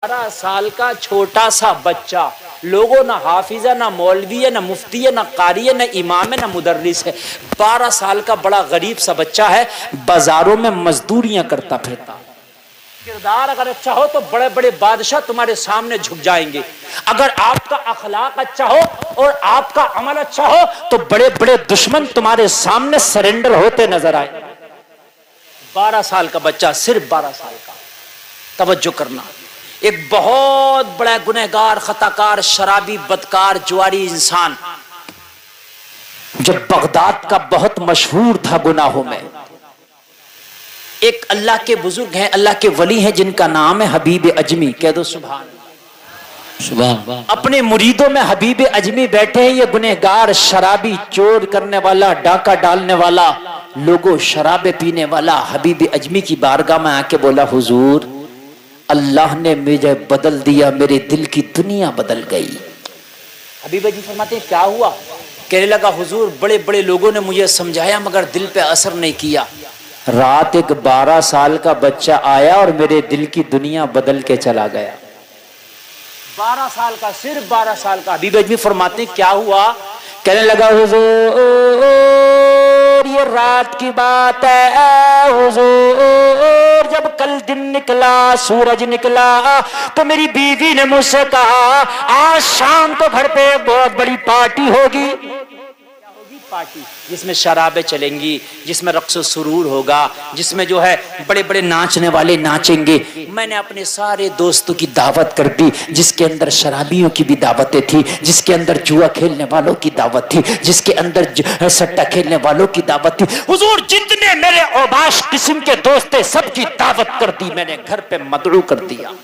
12 साल का छोटा सा बच्चा, लोगों ना हाफिज है, ना मौलवी है, ना मुफ्ती है, ना कारी है, ना इमाम है, ना मुदर्रिस है। 12 साल का बड़ा गरीब सा बच्चा है, बाजारों में मजदूरियां करता फिरता। किरदार अगर अच्छा हो तो बड़े बड़े बादशाह तुम्हारे सामने झुक जाएंगे। अगर आपका अखलाक अच्छा हो और आपका अमल अच्छा हो तो बड़े बड़े दुश्मन तुम्हारे सामने सरेंडर होते नजर आए। 12 साल का बच्चा, सिर्फ 12 साल का। तवज्जो करना, एक बहुत बड़ा गुनहगार, खताकार, शराबी, बदकार, जुआरी इंसान जो बगदाद का बहुत मशहूर था गुनाहों में। एक अल्लाह के बुजुर्ग हैं, अल्लाह के वली हैं, जिनका नाम है हबीब अजमी। कह दो सुभान सुभान। अपने मुरीदों में हबीब अजमी बैठे हैं। ये गुनहगार, शराबी, चोर करने वाला, डाका डालने वाला, लोगों शराबे पीने वाला हबीब अजमी की बारगाह में आके बोला, हुजूर अल्लाह ने मुझे बदल दिया, मेरे दिल की दुनिया बदल गई। हबीब अजमी फरमाते हैं क्या हुआ? कहने लगा, हुजूर बड़े बड़े लोगों ने मुझे समझाया मगर दिल पे असर नहीं किया। रात एक 12 साल का बच्चा आया और मेरे दिल की दुनिया बदल के चला गया। 12 साल का, सिर्फ 12 साल का। हबीब अजमी फरमाते हैं क्या हुआ? कहने लगा, हुजूर ये रात की बात है, हुजूर जब कल दिन निकला, सूरज निकला, तो मेरी बीवी ने मुझसे कहा आज शाम को घर पे बहुत बड़ी पार्टी होगी। पार्टी जिसमें शराबें चलेंगी, जिसमें रक्स सुरूर होगा, जिसमें जो है बड़े बड़े नाचने वाले नाचेंगे। मैंने अपने सारे दोस्तों की दावत कर दी, जिसके अंदर शराबियों की भी दावतें थी, जिसके अंदर जुआ खेलने वालों की दावत थी, जिसके अंदर सट्टा खेलने वालों की दावत थी। हुजूर जितने मेरे औबाश किस्म के दोस्त थे सबकी दावत कर दी, मैंने घर पे मदरू कर दिया।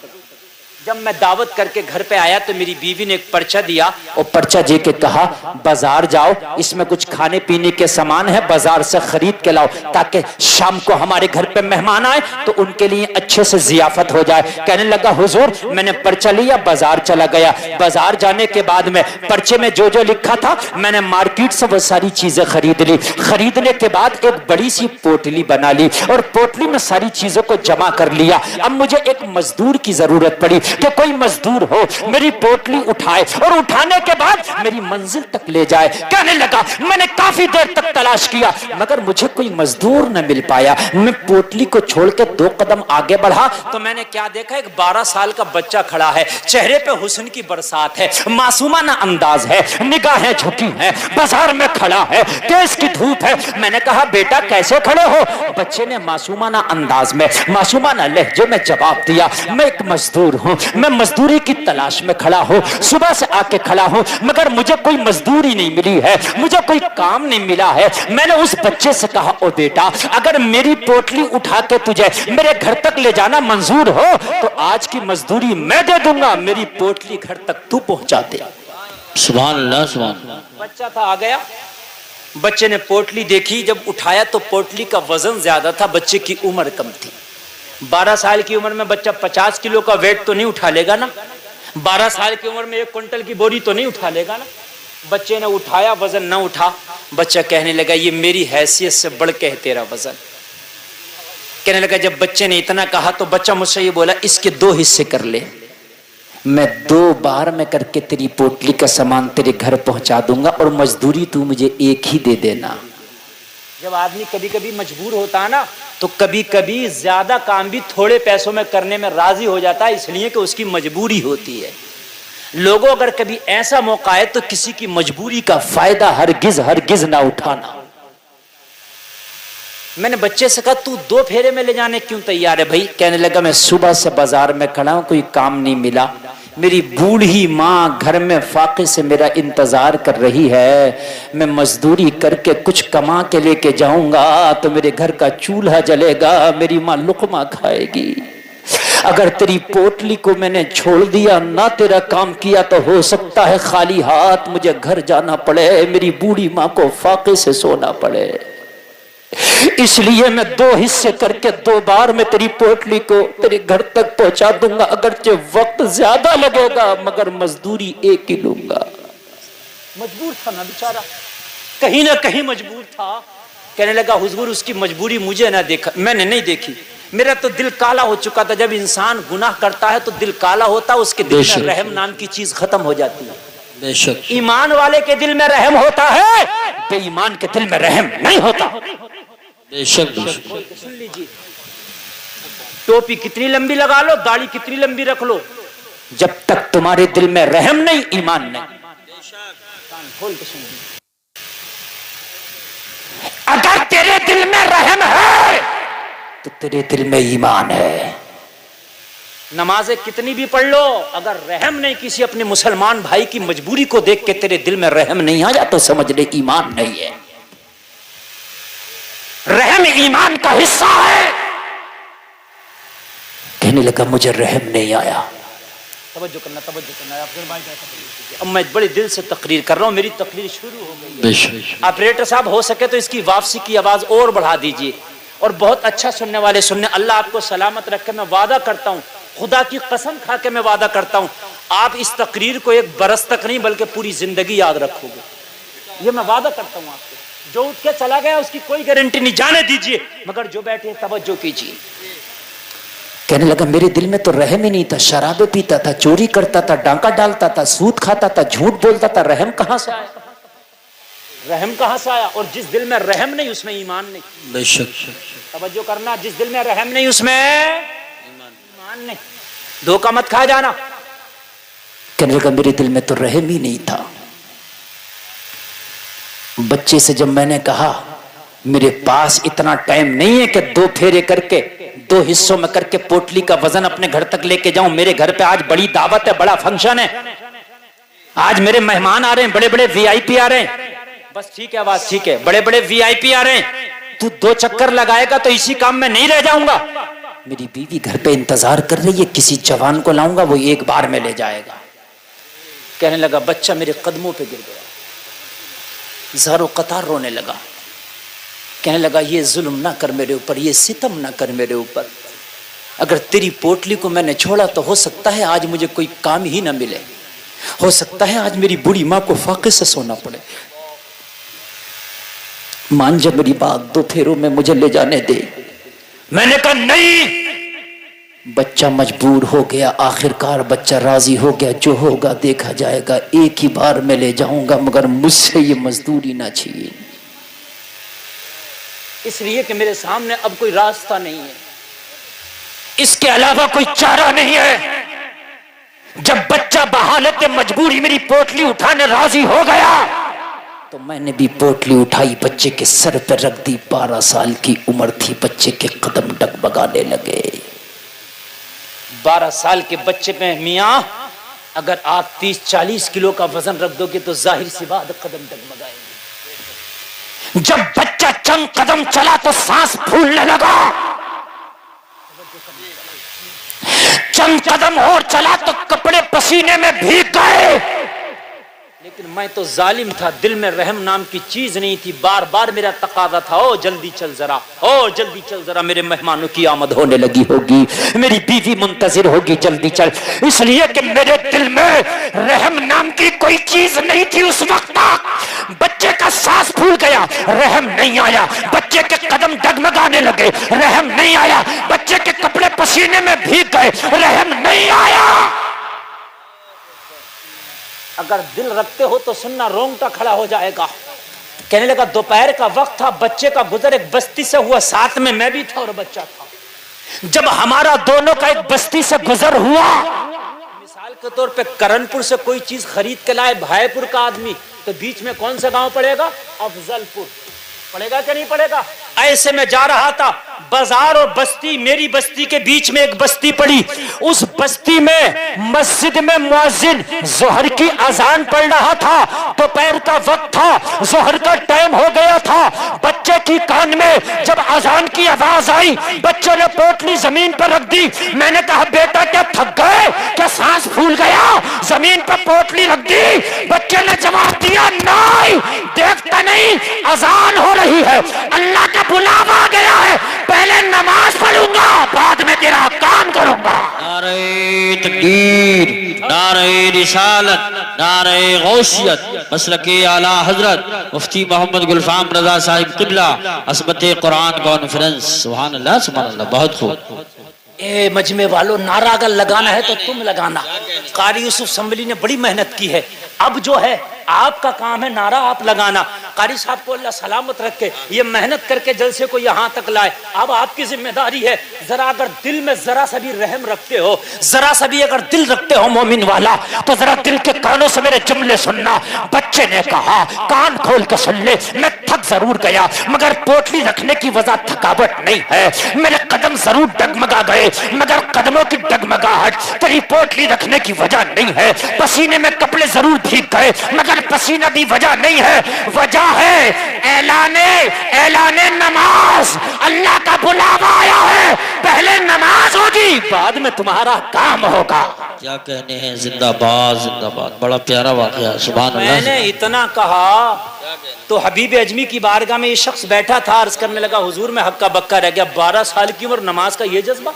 जब मैं दावत करके घर पे आया तो मेरी बीवी ने एक पर्चा दिया और पर्चा दे के कहा बाजार जाओ, इसमें कुछ खाने पीने के सामान है, बाजार से खरीद के लाओ ताकि शाम को हमारे घर पे मेहमान आए तो उनके लिए अच्छे से जियाफत हो जाए। कहने लगा, हुजूर मैंने पर्चा लिया, बाजार चला गया। बाजार जाने के बाद में पर्चे में जो जो लिखा था मैंने मार्केट से वो सारी चीजें खरीद ली। खरीदने के बाद एक बड़ी सी पोटली बना ली और पोटली में सारी चीजों को जमा कर लिया। अब मुझे एक मजदूर की जरूरत पड़ी कि कोई मजदूर हो मेरी पोटली उठाए और उठाने के बाद मेरी मंजिल तक ले जाए। कहने लगा, मैंने काफी देर तक तलाश किया मगर मुझे कोई मजदूर न मिल पाया। मैं पोटली को छोड़ के 2 कदम आगे बढ़ा तो मैंने क्या देखा, एक 12 साल का बच्चा खड़ा है, चेहरे पे हुस्न की बरसात है, मासूमाना अंदाज है, निगाहें झुकी हैं, बाजार में खड़ा है, तेज की धूप है। मैंने कहा, बेटा कैसे खड़े हो? बच्चे ने मासूमाना अंदाज में, मासूमाना लहजे में जवाब दिया, मैं एक मजदूर हूं, मैं मजदूरी की तलाश में खड़ा हूं, सुबह से आके खड़ा हूं मगर मुझे कोई मजदूरी नहीं मिली है, मुझे कोई काम नहीं मिला है। मैंने उस बच्चे से कहा, ओ बेटा अगर मेरी पोटली उठा के तुझे मेरे घर तक ले जाना मंजूर हो तो आज की मजदूरी मैं दे दूंगा, मेरी पोटली घर तक तू पहुंचा दे। सुभान अल्लाह, सुभान। बच्चा था, आ गया, बच्चे ने पोटली देखी, जब उठाया तो पोटली का वजन ज्यादा था, बच्चे की उम्र कम थी। 12 साल की उम्र में बच्चा 50 किलो का वेट तो नहीं उठा लेगा ना, 12 साल की उम्र में 1 क्विंटल की बोरी तो नहीं उठा लेगा ना। बच्चे ने उठाया, वजन न उठा। बच्चा कहने लगा, ये मेरी हैसियत से बढ़ के है तेरा वजन। कहने लगा, जब बच्चे ने इतना कहा तो बच्चा मुझसे ये बोला, इसके 2 हिस्से कर ले, मैं 2 बार में करके तेरी पोटली का सामान तेरे घर पहुंचा दूंगा और मजदूरी तू मुझे 1 ही दे देना। जब आदमी कभी कभी मजबूर होता है ना तो कभी कभी ज्यादा काम भी थोड़े पैसों में करने में राजी हो जाता है, इसलिए कि उसकी मजबूरी होती है। लोगों अगर कभी ऐसा मौका आए तो किसी की मजबूरी का फायदा हरगिज हरगिज ना उठाना। मैंने बच्चे से कहा, तू 2 फेरे में ले जाने क्यों तैयार है भाई? कहने लगा, मैं सुबह से बाजार में खड़ा हूं, कोई काम नहीं मिला, मेरी बूढ़ी माँ घर में फाके से मेरा इंतजार कर रही है, मैं मजदूरी करके कुछ कमा के लेके जाऊंगा तो मेरे घर का चूल्हा जलेगा, मेरी माँ लुकमा खाएगी। अगर तेरी पोटली को मैंने छोड़ दिया, ना तेरा काम किया तो हो सकता है खाली हाथ मुझे घर जाना पड़े, मेरी बूढ़ी माँ को फाके से सोना पड़े। इसलिए मैं 2 हिस्से करके 2 बार में तेरी पोटली को तेरे घर तक पहुंचा दूंगा, अगरचे वक्त ज्यादा लगेगा मगर मजदूरी 1 ही लूंगा। मजबूर था ना बेचारा, कहीं ना कहीं मजबूर था। कहने लगा, हुजूर उसकी मजबूरी मुझे ना देखा, मैंने नहीं देखी, मेरा तो दिल काला हो चुका था। जब इंसान गुनाह करता है तो दिल काला होता है, उसके दिल में रहम नाम की चीज खत्म हो जाती है। बेशक ईमान वाले के दिल में रहम होता है, बेईमान के दिल में रहम नहीं होता। बेशक बेशक। सुन लीजिए, टोपी कितनी लंबी लगा लो, दाढ़ी कितनी लंबी रख लो, जब तक तुम्हारे दिल में रहम नहीं, ईमान नहीं। खोल के सुन लीजिए, अगर तेरे दिल में रहम है तो तेरे दिल में ईमान है। नमाजें कितनी भी पढ़ लो, अगर रहम नहीं, किसी अपने मुसलमान भाई की मजबूरी को देख के तेरे दिल में रहम नहीं आया तो समझ ले ईमान नहीं है। रहम ईमान का हिस्सा है। कहने लगा मुझे रहम नहीं आया। तवज्जो करना, तवज्जो करना। अब मैं बड़े दिल से तकरीर कर रहा हूं, मेरी तकरीर शुरू हो गई। ऑपरेटर साहब हो सके तो इसकी वापसी की आवाज और बढ़ा दीजिए, और बहुत अच्छा सुनने वाले सुनने। अल्लाह आपको सलामत रखे। मैं वादा करता हूं, खुदा की कसम खा के मैं वादा करता हूं, आप इस तकरीर को एक बरस तक नहीं बल्कि पूरी जिंदगी याद रखोगे। ये मैं वादा करता हूं आपको। जो उठ के चला गया उसकी कोई गारंटी नहीं, जाने दीजिए, मगर जो बैठे तवज्जो कीजिए। कहने लगा मेरे दिल में तो रहम ही नहीं था। शराबे पीता था, चोरी करता था, डांका डालता था, सूद खाता था, झूठ बोलता था। रहम कहां से आया? रहम कहां से आया? और जिस दिल में रहम नहीं उसमें ईमान नहीं। बेशक। तवज्जो करना, जिस दिल में रहम नहीं उसमें ईमान नहीं। धोखा मत खा जाना। कहने लगा मेरे दिल में तो रहम ही नहीं था। बच्चे से जब मैंने कहा मेरे पास इतना टाइम नहीं है कि 2 फेरे करके 2 हिस्सों में करके पोटली का वजन अपने घर तक लेके जाऊं। मेरे घर पे आज बड़ी दावत है, बड़ा फंक्शन है, आज मेरे मेहमान आ रहे हैं, बड़े बड़े वीआईपी आ रहे हैं। बस ठीक है, आवाज ठीक है, बड़े बड़े वीआईपी आ रहे हैं। तू 2 चक्कर लगाएगा तो इसी काम में नहीं रह जाऊंगा। मेरी बीवी घर पे इंतजार कर रही है, किसी जवान को लाऊंगा, वो एक बार में ले जाएगा। कहने लगा बच्चा मेरे कदमों पे गिर गया, ज़ारो कतार रोने लगा। कहने लगा ये जुल्म ना कर मेरे ऊपर, ये सितम ना कर मेरे ऊपर। अगर तेरी पोटली को मैंने छोड़ा तो हो सकता है आज मुझे कोई काम ही ना मिले, हो सकता है आज मेरी बूढ़ी माँ को फाके से सोना पड़े। मान जा मेरी बात, 2 फेरों में मुझे ले जाने दे। मैंने कहा नहीं। बच्चा मजबूर हो गया, आखिरकार बच्चा राजी हो गया, जो होगा देखा जाएगा, एक ही बार में ले जाऊंगा, मगर मुझसे ये मजदूरी ना छीन, इसलिए कि मेरे सामने अब कोई रास्ता नहीं है, इसके अलावा कोई चारा नहीं है। जब बच्चा बहालत मजबूरी मेरी पोटली उठाने राजी हो गया तो मैंने भी पोटली उठाई, बच्चे के सर पर रख दी। 12 साल की उम्र थी, बच्चे के कदम डगमगाने लगे। 12 साल के बच्चे पे मियाँ अगर आप 30-40 किलो का वजन रख दोगे तो जाहिर सी बात कदम डगमगाएंगे। जब बच्चा चंद कदम चला तो सांस फूलने लगा, चंद कदम और चला तो कपड़े पसीने में भीग गए। लेकिन मैं तो जालिम था, दिल में रहम नाम की चीज नहीं थी। बार बार मेरा तकाजा था, ओ जल्दी चल जरा, ओ जल्दी चल जरा, मेरे मेहमानों की आमद होने लगी होगी, मेरी बीवी मुंतजिर होगी, जल्दी चल। इसलिए कि मेरे दिल में रहम नाम की कोई चीज नहीं थी उस वक्त तक। बच्चे का सांस फूल गया, रहम नहीं आया। बच्चे के कदम डगमगाने लगे, रहम नहीं आया। बच्चे के कपड़े पसीने में भीग गए, रहम नहीं आया। अगर दिल रखते हो तो सुनना, रोंगटा खड़ा हो जाएगा। कहने लगा दोपहर का वक्त था, बच्चे का गुजर एक बस्ती से हुआ, साथ में मैं भी था और बच्चा था। जब हमारा दोनों का एक बस्ती से गुजर हुआ, मिसाल के तौर पे करणपुर से कोई चीज खरीद के लाए भाईपुर का आदमी, तो बीच में कौन सा गांव पड़ेगा? अफजलपुर पड़ेगा कि नहीं पड़ेगा? ऐसे में जा रहा था, बाजार और बस्ती, मेरी बस्ती के बीच में एक बस्ती पड़ी। उस बस्ती में मस्जिद में मुअज्जिन जोहर की अजान पढ़ रहा था। दोपहर का वक्त था, जोहर का टाइम हो गया था। बच्चे की कान में जब अजान की आवाज आई, बच्चे ने पोटली जमीन पर रख दी। मैंने कहा बेटा क्या थक गए, क्या सांस फूल गया? जमीन पर पोटली रख दी। बच्चे ने जवाब दिया नहीं, देखता नहीं अजान हो रही है, अल्लाह का बुलावा आ गया है, पहले नमाज पढ़ूंगा, बाद में तेरा काम करूंगा। नारे तकबीर, नारे रिसालत, नारे गौसियत मसलके आला हजरत मुफ्ती मोहम्मद गुलफाम रजा साहिब किबला असमत कुरान कॉन्फ्रेंस। सुभान अल्लाह सुभान अल्लाह, बहुत खूब। ए मजमे वालों, नारा अगर लगाना है तो तुम लगाना। कारी यूसुफ संभली ने बड़ी मेहनत की है, अब जो है आपका काम है नारा आप लगाना। कारी साहब को अल्लाह सलामत रखे, ये मेहनत करके जलसे को यहाँ तक लाए, अब आपकी जिम्मेदारी है। जरा अगर दिल में जरा सा भी रहम रखते हो, जरा सा भी अगर दिल रखते हो मोमिन वाला, तो जरा दिल के कानों से मेरे जुमले सुनना। बच्चे ने कहा कान खोल के सुन ले, मैं थक जरूर गया मगर पोटली रखने की वजह थकावट नहीं है। मेरे कदम जरूर डगमगा गए मगर कदमों की डगमगाहट तेरी पोटली रखने की वजह नहीं है। पसीने में कपड़े जरूर भीग गए मगर पसीना भी वजह नहीं है। वजह है ऐलाने नमाज। अल्लाह का बुलावा आया है, पहले नमाज होगी बाद में तुम्हारा काम होगा। क्या कहने हैं, जिंदाबाद जिंदाबाद, बड़ा प्यारा वाकया। सुभान अल्लाह। मैंने इतना कहा तो हबीब अजमी की बारगाह में ये शख्स बैठा था, अर्ज करने लगा हुजूर में हक्का बक्का रह गया। 12 साल की उम्र, नमाज का ये जज्बा।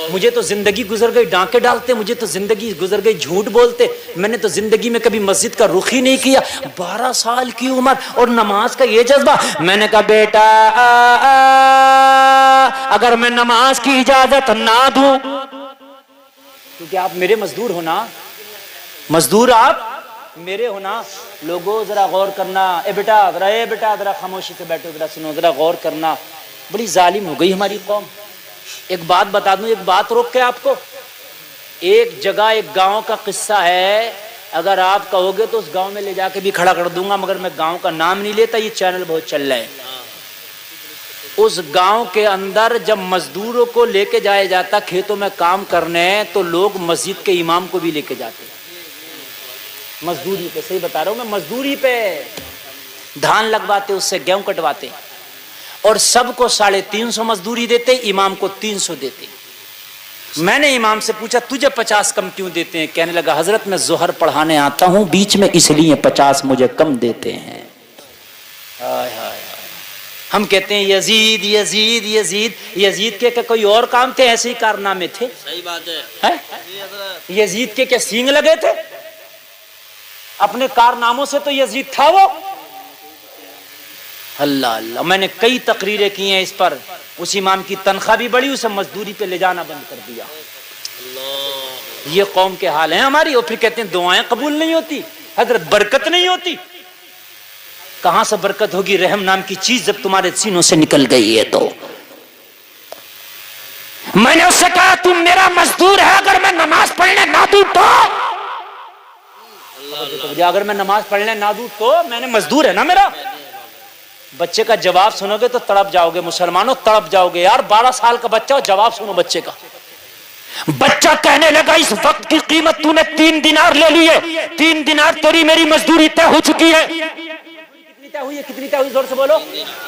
मुझे तो जिंदगी गुजर गई डांके डालते, मुझे तो जिंदगी गुजर गई झूठ बोलते, मैंने तो जिंदगी में कभी मस्जिद का रुख ही नहीं किया। 12 साल की उम्र और नमाज का ये जज्बा। मैंने कहा बेटा अगर मैं नमाज की इजाजत ना दूं, क्योंकि आप मेरे मजदूर हो ना, मजदूर आप मेरे हो ना। लोगों जरा गौर करना, ए बेटा जरा खामोशी से बैठो, जरा सुनो, जरा गौर करना। बड़ी जालिम हो गई हमारी कौम। एक बात बता दूं, एक बात रोक के आपको, एक जगह एक गांव का किस्सा है, अगर आप कहोगे तो उस गांव में ले जाके भी खड़ा कर दूंगा, मगर मैं गांव का नाम नहीं लेता, ये चैनल बहुत चल रहा है। उस गांव के अंदर जब मजदूरों को लेके जाया जाता खेतों में काम करने, तो लोग मस्जिद के इमाम को भी लेके जाते, मजदूरी पे, सही बता रहा हूं मैं, मजदूरी पे धान लगवाते, उससे गेहूं कटवाते, और सबको 350 मजदूरी देते, इमाम को 300 देते। मैंने इमाम से पूछा तुझे 50 कम क्यों देते हैं? कहने लगा हजरत मैं जोहर पढ़ाने आता हूं बीच में, इसलिए 50 मुझे कम देते हैं। हाय हाय, हम कहते हैं यजीद यजीद यजीद, यजीद के कोई और काम थे, ऐसे ही कारनामे थे। सही बात है। यजीद के क्या सींग लगे थे? अपने कारनामों से तो यजीद था वो। अल्लाह अल्लाह, मैंने कई तकरीरें की हैं इस पर। उस इमाम की तनख्वाह भी बढ़ी, उसे मजदूरी पे ले जाना बंद कर दिया। ये कौम के हाल हैं हमारी। और फिर कहते हैं दुआएं कबूल नहीं होती, हजरत बरकत नहीं होती। कहां से बरकत होगी? रहम नाम की चीज जब तुम्हारे सीनों से निकल गई है तो। मैंने उससे कहा तुम मेरा मजदूर है, अगर मैं नमाज पढ़ने ना दूं तो, अगर मैं नमाज पढ़ने ना दूं तो मैंने मजदूर है ना मेरा। बच्चे का जवाब सुनोगे तो तड़प जाओगे मुसलमानों, तड़प जाओगे यार। 12 साल का बच्चा, जवाब सुनो बच्चे का। बच्चा कहने लगा इस वक्त की कीमत तूने 3 दिनार ले लिए, 3 दिनार तेरी मेरी मजदूरी तय हो चुकी है। कितनी तय हुई है? कितनी तय हुई? जोर से बोलो।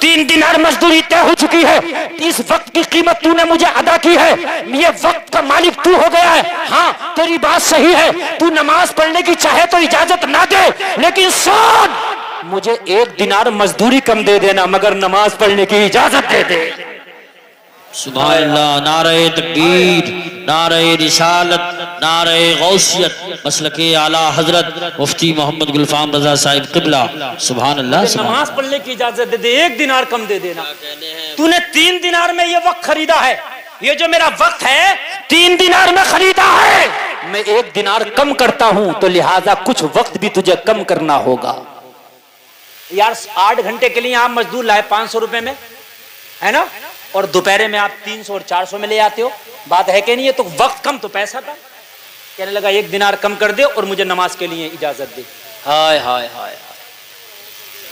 3 दिनार मजदूरी तय हो चुकी है। इस वक्त की कीमत तूने मुझे अदा की है, ये वक्त का मालिक तू हो गया है। हाँ तेरी बात सही है, तू नमाज पढ़ने की चाहे तो इजाजत ना दे, लेकिन सुन मुझे 1 दिनार मजदूरी कम दे देना, मगर नमाज पढ़ने की इजाजत दे दे। सुभान अल्लाह। नारे तकबीर, नारे रिसालत, नारे गौसियत मसलके आला हजरत मुफ्ती मोहम्मद गुलफाम रजा साहिब किबला। सुभान अल्लाह। नमाज पढ़ने की इजाजत दे दे, 1 दिनार कम दे देना। तूने 3 दिनार में ये वक्त खरीदा है, ये जो मेरा वक्त है 3 दिनार में खरीदा है। मैं 1 दिनार कम करता हूं तो लिहाजा कुछ वक्त भी तुझे कम करना होगा। यार 8 घंटे के लिए आप मजदूर लाए 500 रुपए में, है ना, और दोपहर में आप 300 और 400 में ले आते हो, बात है कि नहीं है? तो वक्त कम तो पैसा था। कहने लगा 1 दिनार कम कर दे और मुझे नमाज के लिए इजाजत दे। हाय हाय हाय।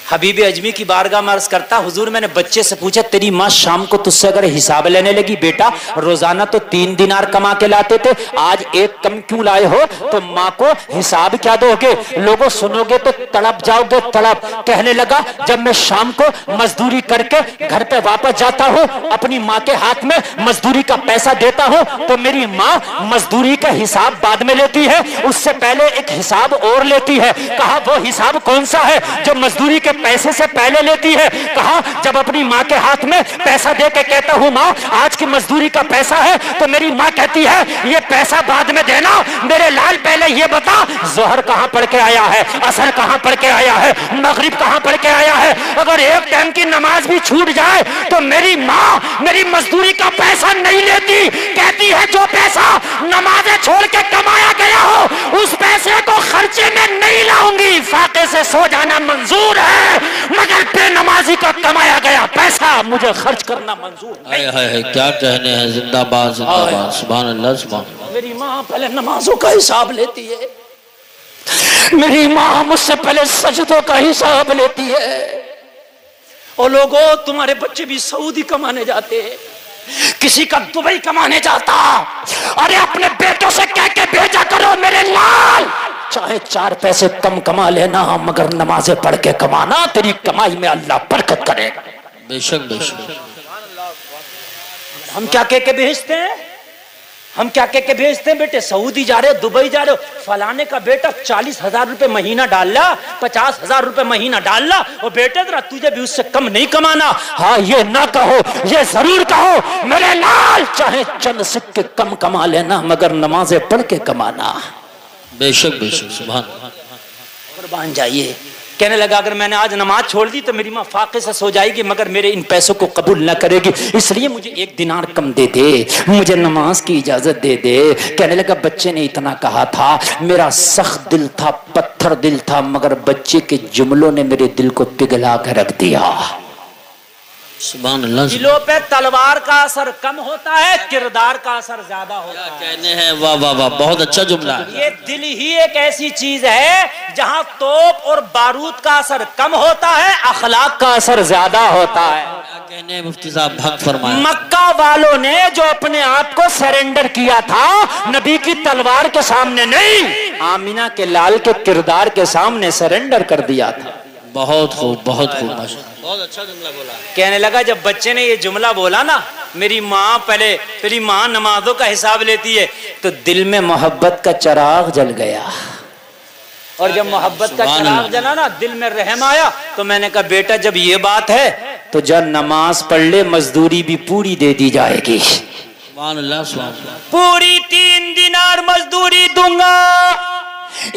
हबीब अजमी की बारगाह में अर्ज करता हुजूर मैंने बच्चे से पूछा तेरी माँ शाम को तुझसे अगर हिसाब लेने लगी, बेटा रोजाना तो 3 दिनार कमा के लाते थे, आज 1 कम क्यों लाए हो? तो माँ को हिसाब क्या दोगे? लोगों सुनोगे तो तड़प जाओगे, तड़प। कहने लगा जब मैं शाम को मजदूरी करके घर पे वापस जाता हूँ, अपनी माँ के हाथ में मजदूरी का पैसा देता हूँ, तो मेरी माँ मजदूरी का हिसाब बाद में लेती है, उससे पहले एक हिसाब और लेती है। कहा वो हिसाब कौन सा है जो मजदूरी के पैसे से पहले लेती है? कहा जब अपनी माँ के हाथ में पैसा दे के कहता हूँ माँ आज की मजदूरी का पैसा है, तो मेरी माँ कहती है ये पैसा बाद में देना, मेरे लाल पहले पहले ये बता, जोहर कहाँ पढ़ के आया है, असर कहाँ पढ़ के आया है, मगरिब कहाँ पढ़ के आया है? अगर एक टाइम की नमाज भी छूट जाए तो मेरी माँ मेरी मजदूरी का पैसा नहीं लेती, कहती है जो पैसा नमाजें छोड़ के कमाया गया हो उस पैसे को खर्चे में नहीं लाऊंगी। फाके से सो जाना मंजूर है, मगर बेनमाजी का कमाया गया पैसा मुझे खर्च करना मंजूर नहीं। है क्या कहने हैं, जिंदाबाद जिंदाबाद, सुभान अल्लाह सुभान। मेरी माँ पहले नमाजों का हिसाब लेती है, मेरी माँ मुझसे पहले सजदों का हिसाब लेती है। और लोगों, तुम्हारे बच्चे भी सऊदी कमाने जाते हैं, किसी का दुबई कमाने जाता, अरे अपने बेटों से कह के भेजा करो मेरे लाल, चाहे 4 पैसे कम कमा लेना मगर नमाजें पढ़ के कमाना, तेरी कमाई में अल्लाह बरकत करेगा। बेशक बेशक। हम क्या कह के भेजते हैं, हम क्या कह के भेजते हैं, बेटे सऊदी जा रहे हो, दुबई जा रहे हो, फलाने का बेटा 40,000 रुपए महीना डाल ला, 50,000 रुपए महीना डाल ला, और बेटे जरा तुझे भी उससे कम नहीं कमाना। हाँ, ये ना कहो, ये जरूर कहो मेरे लाल, चाहे चंद सिक्के कम कमा लेना मगर नमाजें पढ़ के कमाना। बेशक बेशक, सुभान। कुर्बान जाइए। कहने लगा अगर मैंने आज नमाज छोड़ दी तो मेरी माँ फाके से सो जाएगी मगर मेरे इन पैसों को कबूल न करेगी, इसलिए मुझे 1 दिनार कम दे दे, मुझे नमाज की इजाजत दे दे। कहने लगा बच्चे ने इतना कहा था, मेरा सख्त दिल था, पत्थर दिल था, मगर बच्चे के जुमलों ने मेरे दिल को पिघला कर रख दिया। सुभान अल्लाह। दिलों पे तलवार का असर कम होता है, किरदार का असर ज्यादा होता है। कहने हैं, वाह वाह वाह, बहुत अच्छा जुमला है। ये दिल ही एक ऐसी चीज है जहां तोप और बारूद का असर कम होता है, अखलाक का असर ज्यादा होता है। कहने हैं मुफ्ती साहब, हक फरमाया। मक्का वालों ने जो अपने आप को सरेंडर किया था नबी की तलवार के सामने नहीं, आमिना के लाल के किरदार के सामने सरेंडर कर दिया था। बहुत खूब, बहुत खूब, बहुत अच्छा जुमला बोला। कहने लगा जब बच्चे ने ये जुमला बोला ना, मेरी माँ नमाजों का हिसाब लेती है, तो दिल में मोहब्बत का चिराग जल गया। और जब मोहब्बत का चिराग जला ना, दिल में रहम आया, तो मैंने कहा बेटा जब ये बात है तो जब नमाज पढ़ ले, मजदूरी भी पूरी दे दी जाएगी। सुभान अल्लाह, सुभान अल्लाह। पूरी 3 दिनार मजदूरी दूंगा,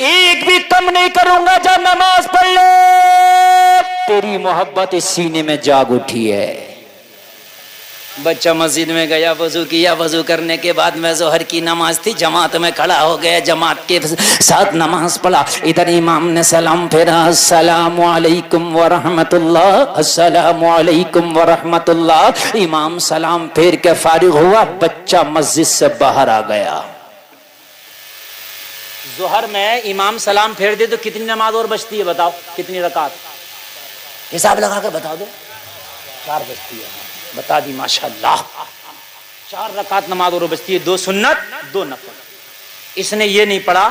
एक भी कम नहीं करूंगा जब नमाज पढ़ ले। तेरी मोहब्बत इस सीने में जाग उठी है। बच्चा मस्जिद में गया, वजू किया, वजू करने के बाद में जोहर की नमाज थी, जमात में खड़ा हो गया, जमात के साथ नमाज पढ़ा। इधर इमाम ने सलाम फेरा, अस्सलामु अलैकुम व रहमतुल्लाह, अस्सलामु अलैकुम व रहमतुल्लाह। इमाम सलाम फेर के फारिग हुआ, बच्चा मस्जिद से बाहर आ गया। जोहर में इमाम सलाम फेर दे तो कितनी नमाज और बचती है, बताओ कितनी रकात, हिसाब लगा कर बता दो। 4 बचती है, बता दी माशाल्लाह। 4 रकात नमाज और बचती है, 2 सुन्नत 2 नफल। इसने ये नहीं पढ़ा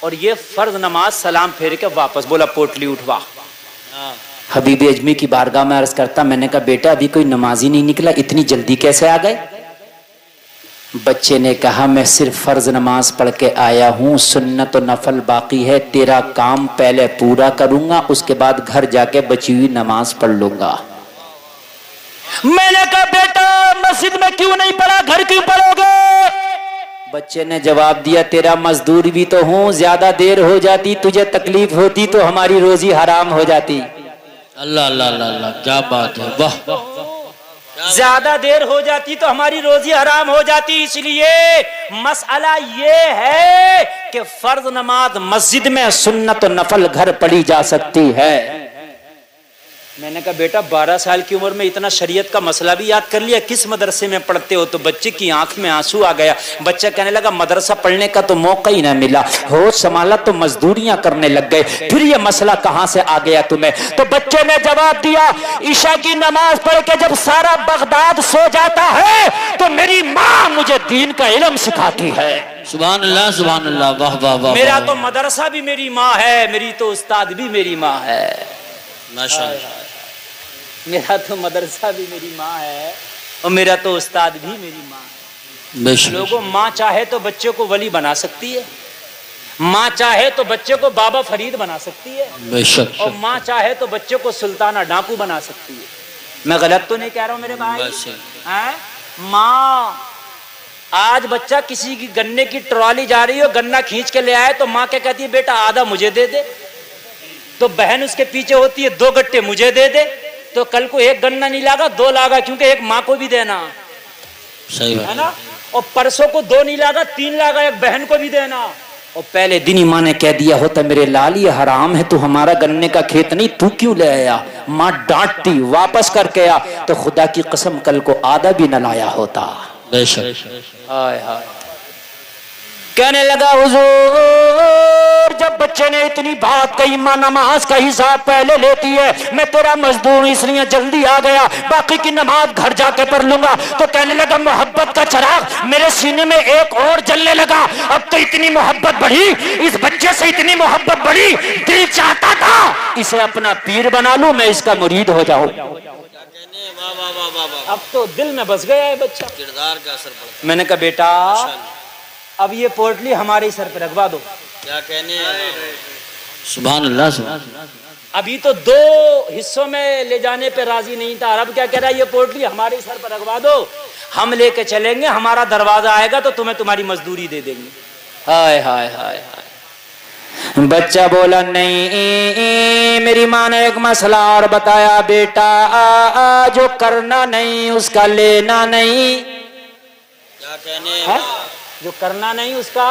और ये फर्ज नमाज सलाम फेर के वापस बोला पोटली उठवा। हबीब अजमी की बारगाह में अर्ज करता, मैंने कहा बेटा अभी कोई नमाजी नहीं निकला, इतनी जल्दी कैसे आ गए? बच्चे ने कहा मैं सिर्फ फर्ज नमाज पढ़ के आया हूँ, सुन्नत और नफल बाकी है, तेरा काम पहले पूरा करूंगा, उसके बाद घर जाके बची हुई नमाज पढ़ लूंगा। मैंने कहा बेटा मस्जिद में क्यों नहीं पढ़ा, घर क्यों पढ़ोगे? बच्चे ने जवाब दिया तेरा मजदूर भी तो हूँ, ज्यादा देर हो जाती तुझे तकलीफ होती तो हमारी रोजी हराम हो जाती। अल्लाह अल्लाह अल्लाह, क्या बात है, वाह। ज्यादा देर हो जाती तो हमारी रोजी हराम हो जाती, इसलिए मसला ये है कि फर्ज नमाज मस्जिद में, सुन्नत और नफल घर पढ़ी जा सकती है। मैंने कहा बेटा 12 साल की उम्र में इतना शरीयत का मसला भी याद कर लिया, किस मदरसे में पढ़ते हो? तो बच्चे की आंख में आंसू आ गया। बच्चा कहने लगा मदरसा पढ़ने का तो मौका ही ना मिला, होश संभाला तो मजदूरियां करने लग गए, फिर ये मसला कहां से आ गया तुम्हें? तो बच्चे ने जवाब दिया ईशा की नमाज पढ़ के जब सारा बगदाद सो जाता है तो मेरी माँ मुझे दीन का इल्म सिखाती है। सुभान अल्लाह, सुभान अल्लाह, वाह वाह वाह। मेरा तो मदरसा भी मेरी माँ है, मेरी तो उस्ताद भी मेरी माँ है, माशाअल्लाह। मेरा तो मदरसा भी मेरी माँ है और मेरा तो उस्ताद भी मेरी माँ है। लोगों, माँ चाहे तो बच्चे को वली बना सकती है, माँ चाहे तो बच्चे को बाबा फरीद बना सकती है, और माँ चाहे तो बच्चे को सुल्ताना डाकू बना सकती है। मैं गलत तो नहीं कह रहा हूँ मेरे भाई? माँ आज बच्चा किसी की गन्ने की ट्रॉली जा रही हो, गन्ना खींच के ले आए तो माँ क्या कहती है, बेटा आधा मुझे दे दे। तो बहन उसके पीछे होती है, 2 गट्टे मुझे दे दे। तो कल को 1 गन्ना नहीं लागा 2 लागा, क्योंकि 1 माँ को भी देना, सही है ना। और परसों को 2 नहीं लागा 3 लागा, 1 बहन को भी देना। और पहले दिन ही माँ ने कह दिया होता, मेरे लाल ये हराम है, तू हमारा गन्ने का खेत नहीं, तू क्यों ले आया। माँ डांटती, वापस करके आ, तो खुदा की कसम कल को आधा भी न लाया होता। हाय हाय। कहने लगा हुजूर, जब बच्चे ने इतनी बात कही, माँ नमाज का हिसाब पहले लेती है, मैं तेरा मजदूर इसलिए जल्दी आ गया, बाकी की नमाज घर जाके पढ़ लूंगा। तो कहने लगा मोहब्बत का चिराग मेरे सीने में एक और जलने लगा। अब तो इतनी मोहब्बत बढ़ी, इस बच्चे से इतनी मोहब्बत बढ़ी, दिल चाहता था इसे अपना पीर बना लूं, मैं इसका मुरीद हो जाऊं। अब तो दिल में बस गया है बच्चा, किरदार का असर पड़ता। मैंने कहा बेटा अब ये पोटली हमारे सर पे रखवा दो। क्या कहने, सुभान अल्लाह, सुभान अल्लाह। अभी तो 2 हिस्सों में ले जाने पे राजी नहीं था, अब क्या कह रहा है, ये पोटली हमारे सर पर रखवा दो, हम लेके चलेंगे, हमारा दरवाजा आएगा तो तुम्हें तुम्हारी मजदूरी दे देंगे। हाय हाय हाय हाय। बच्चा बोला नहीं, मेरी माँ ने एक मसला और बताया, बेटा जो करना नहीं उसका लेना नहीं। क्या कहने, जो करना नहीं उसका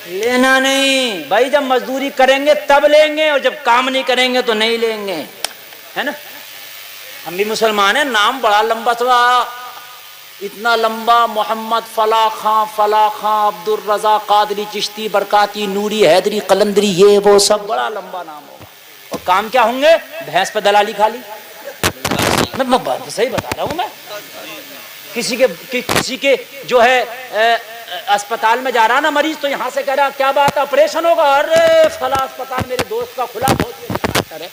लेना नहीं। भाई जब मजदूरी करेंगे तब लेंगे, और जब काम नहीं करेंगे तो नहीं लेंगे, है ना। हम भी मुसलमान हैं, नाम बड़ा लंबा था, इतना लंबा, मोहम्मद फला खां अब्दुल रजा कादरी चिश्ती बरकाती नूरी हैदरी कलंदरी, ये वो सब बड़ा लंबा नाम होगा। और काम क्या होंगे, भैंस पे दलाली खाली। मैं बात सही बता रहा हूं। मैं किसी के जो है अस्पताल में जा रहा ना मरीज, तो यहाँ से कह रहा क्या बात, ऑपरेशन होगा, अरे फला अस्पताल मेरे दोस्त का खुला, बहुत डॉक्टर है,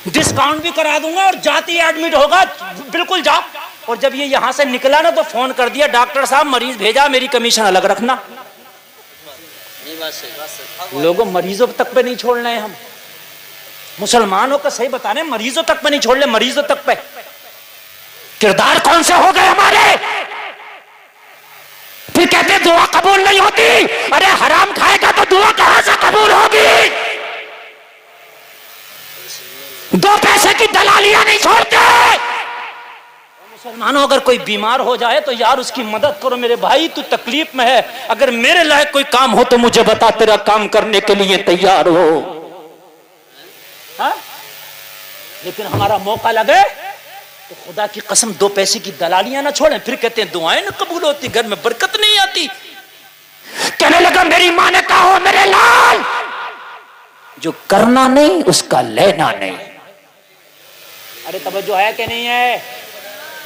डिस्काउंट भी करा दूंगा, और जाते ही एडमिट होगा, बिल्कुल जाओ। और जब ये यहाँ से निकला ना तो फोन कर दिया, डॉक्टर साहब मरीज भेजा, मेरी कमीशन अलग रखना। लोगों मरीजों तक पे नहीं छोड़ना है, हम मुसलमानों का सही बता रहे, मरीजों तक पे नहीं छोड़ ले, मरीजों तक पे। किरदार कौन से हो गए हमारे, फिर कहते दुआ कबूल नहीं होती। अरे हराम खाएगा तो दुआ कहां से कबूल होगी। 2 पैसे की दलालियां नहीं छोड़ते। मुसलमानों अगर कोई बीमार हो जाए तो यार उसकी मदद करो, मेरे भाई तू तकलीफ में है, अगर मेरे लायक कोई काम हो तो मुझे बता, तेरा काम करने के लिए तैयार हो। हा? लेकिन हमारा मौका लगे तो खुदा की कसम 2 पैसे की दलालियां ना छोड़ें, फिर कहते हैं दुआएं ना कबूल होती, घर में बरकत नहीं आती। कहने लगा मेरी मां ने कहा, हो मेरे लाल, जो करना नहीं उसका लेना नहीं। अरे तवज्जो है कि नहीं है।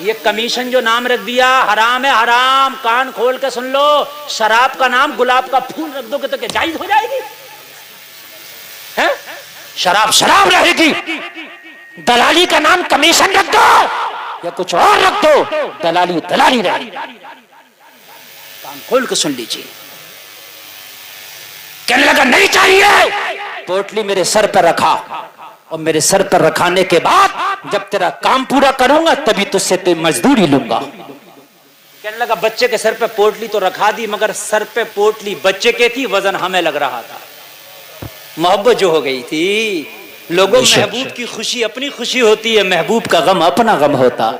ये कमीशन जो नाम रख दिया हराम है, हराम। कान खोल के सुन लो, शराब का नाम गुलाब का फूल रख दोगे तो क्या जायज हो जाएगी? है? शराब शराब रहेगी, दलाली का नाम कमीशन रख दो या कुछ और रख दो, दलाली दलाली रहेगी। कान खोल के सुन लीजिए। कहने लगा नहीं चाहिए, पोटली मेरे सर पर रखा, और मेरे सर पर रखाने के बाद जब तेरा काम पूरा करूंगा तभी तुझसे ते मजदूरी लूंगा। कहने लगा बच्चे के सर पे पोटली तो रखा दी, मगर सर पे पोटली बच्चे के थी, वजन हमें लग रहा था। मोहब्बत जो हो गई थी। लोगों महबूब की खुशी अपनी खुशी होती है, महबूब का गम अपना गम होता।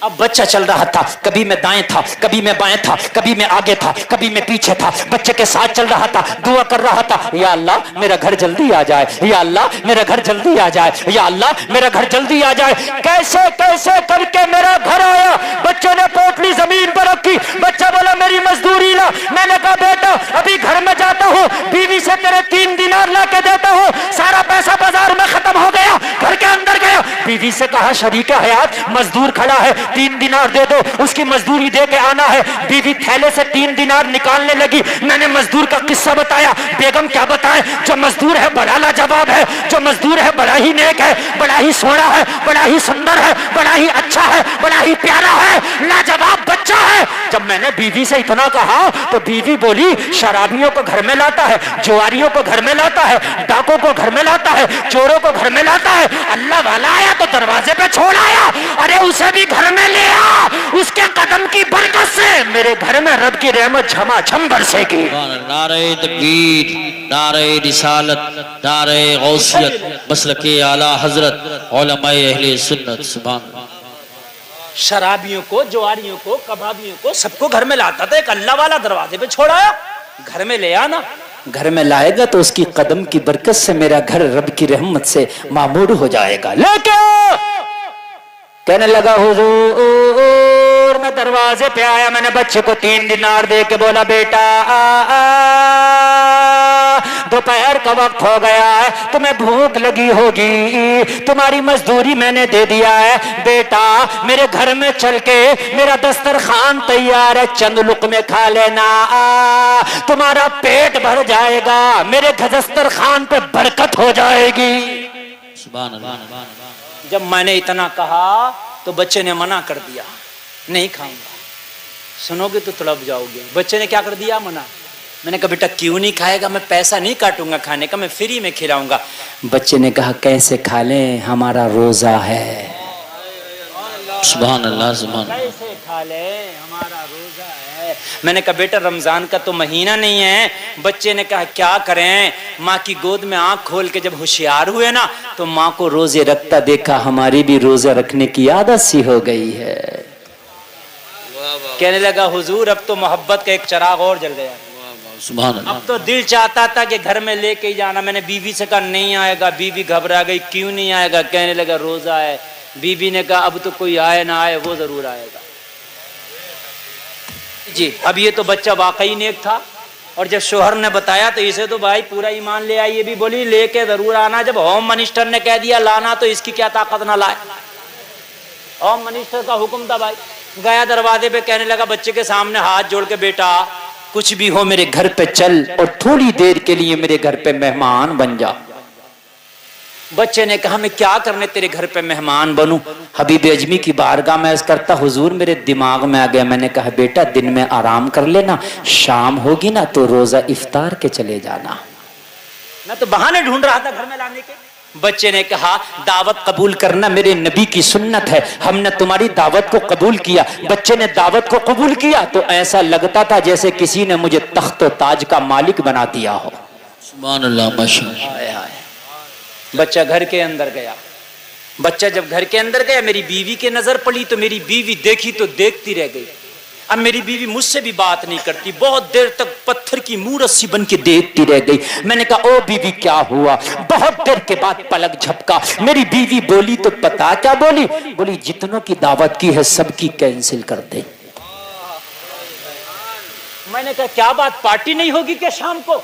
अब बच्चा चल रहा था, कभी मैं दाएं था, कभी मैं बाएं था, कभी मैं आगे था, कभी मैं पीछे था, बच्चे के साथ चल रहा था, दुआ कर रहा था, या अल्लाह मेरा घर जल्दी आ जाए, या अल्लाह मेरा घर जल्दी आ जाए, या अल्लाह मेरा घर जल्दी आ जाए। कैसे कैसे करके मेरा घर आया। बच्चे ने पोटली जमीन पर रखी, बच्चा बोला मेरी मजदूरी ला। मैंने कहा बेटा अभी घर में जाता हूँ, बीवी से तेरे 3 दिनार ला के देता हूँ, सारा पैसा बाजार में खत्म हो गया। घर के अंदर गया, बीवी से कहा शरीक हयात मजदूर खड़ा है, 3 दिनार दे दो, उसकी मजदूरी दे के आना है। बीवी थैले से 3 दिनार निकालने लगी। मैंने मजदूर का किस्सा बताया। बेगम क्या बताए, जो मजदूर है बड़ा लाजवाब है, जो मजदूर है बड़ा ही नेक है, बड़ा ही सोना है, बड़ा ही सुंदर है, बड़ा ही अच्छा है, बड़ा ही प्यारा है, लाजवाब बच्चा है। जब मैंने बीवी से इतना कहा तो बीवी बोली शराबियों को घर में लाता है, जुआरियों को घर में लाता है, डाकों को घर में लाता है, चोरों को घर में लाता है, अल्लाह वाला आया तो दरवाजे पे छोड़ आया, अरे उसे भी घर में ले आ, उसके कदम की बरकत से मेरे घर में रब की रहमत झमाझम बरसेगी। नारे तकबीर, नारे रिसालत, नारे गौसियत, मसलके आला हजरत, उलमाए अहले सुन्नत। सुभान अल्लाह। शराबियों को, जुआरियों को, कबाबियों को सबको घर में लाता था, एक अल्लाह वाला दरवाजे पे छोड़ आया, घर में ले आना। घर में लाएगा तो उसकी कदम की बरकत से मेरा घर रब की रहमत से मामूर हो जाएगा। लेके कहने लगा हुजूर मैं दरवाजे पे आया, मैंने बच्चे को 3 दिनार दे के बोला बेटा दोपहर का वक्त हो गया है, तुम्हें भूख लगी होगी, तुम्हारी मजदूरी मैंने दे दिया है, बेटा मेरे घर में चल के मेरा दस्तरखान तैयार है, चंद लुक़मे खा लेना, तुम्हारा पेट भर जाएगा, मेरे दस्तरखान पे बरकत हो जाएगी। सुभान अल्लाह। जब मैंने इतना कहा तो बच्चे ने मना कर दिया, नहीं खाऊंगा, सुनोगे तो तड़प जाओगे। बच्चे ने क्या कर दिया? मना। मैंने कहा बेटा क्यों नहीं खाएगा, मैं पैसा नहीं काटूंगा खाने का, मैं फ्री में खिलाऊंगा। बच्चे ने कहा कैसे खा लें, हमारा रोजा है। सुभान अल्लाह, सुभान अल्लाह। कैसे खा लें, हमारा रोजा है। मैंने कहा बेटा रमजान का तो महीना नहीं है। बच्चे ने कहा क्या करें, माँ की गोद में आंख खोल के जब होशियार हुए ना तो माँ को रोजे रखता देखा, हमारी भी रोजा रखने की आदत सी हो गई है। कहने लगा हुजूर अब तो मोहब्बत का एक चिराग और जल गया। सुभान अल्लाह। अब तो दिल चाहता था कि घर में लेके ही जाना। मैंने बीवी से कहा नहीं आएगा, बीवी घबरा गई, क्यों नहीं आएगा? कहने लगा रोजा है। बीवी ने कहा अब तो कोई आए ना आए वो जरूर आएगा जी। अब ये तो बच्चा वाकई नेक था, और जब शोहर ने बताया तो इसे तो भाई पूरा ईमान ले आई। ये भी बोली लेके जरूर आना। जब होम मिनिस्टर ने कह दिया लाना तो इसकी क्या ताकत ना लाए। होम मिनिस्टर का हुक्म था भाई। गया दरवाजे पे, कहने लगा बच्चे के सामने हाथ जोड़ के बेटा कुछ भी हो मेरे घर पे चल और थोड़ी देर के लिए मेरे घर पे मेहमान बन जा। बच्चे ने कहा मैं क्या करने तेरे घर पे मेहमान बनूं? हबीब अजमी की बारगाह में अर्ज करता हुजूर मेरे दिमाग में आ गया। मैंने कहा बेटा दिन में आराम कर लेना, शाम होगी ना तो रोजा इफ्तार के चले जाना। मैं तो बहाने ढूंढ रहा था घर में लाने के। बच्चे ने कहा दावत कबूल करना मेरे नबी की सुन्नत है, हमने तुम्हारी दावत को कबूल किया। बच्चे ने दावत को कबूल किया तो ऐसा लगता था जैसे किसी ने मुझे तख्त व ताज का मालिक बना दिया हो। सुभान अल्लाह, माशाअल्लाह। बच्चा घर के अंदर गया। बच्चा जब घर के अंदर गया मेरी बीवी के नजर पड़ी तो मेरी बीवी देखी तो देखती रह गई। अब मेरी बीवी मुझसे भी बात नहीं करती, बहुत देर तक पत्थर की मूरत सी बन के देखती रह गई। मैंने कहा ओ बीवी क्या हुआ? बहुत देर के बाद पलक झपका, मेरी बीवी बोली तो पता क्या बोली? बोली जितनों की दावत की है सबकी कैंसिल कर दे। मैंने कहा क्या बात, पार्टी नहीं होगी क्या शाम को?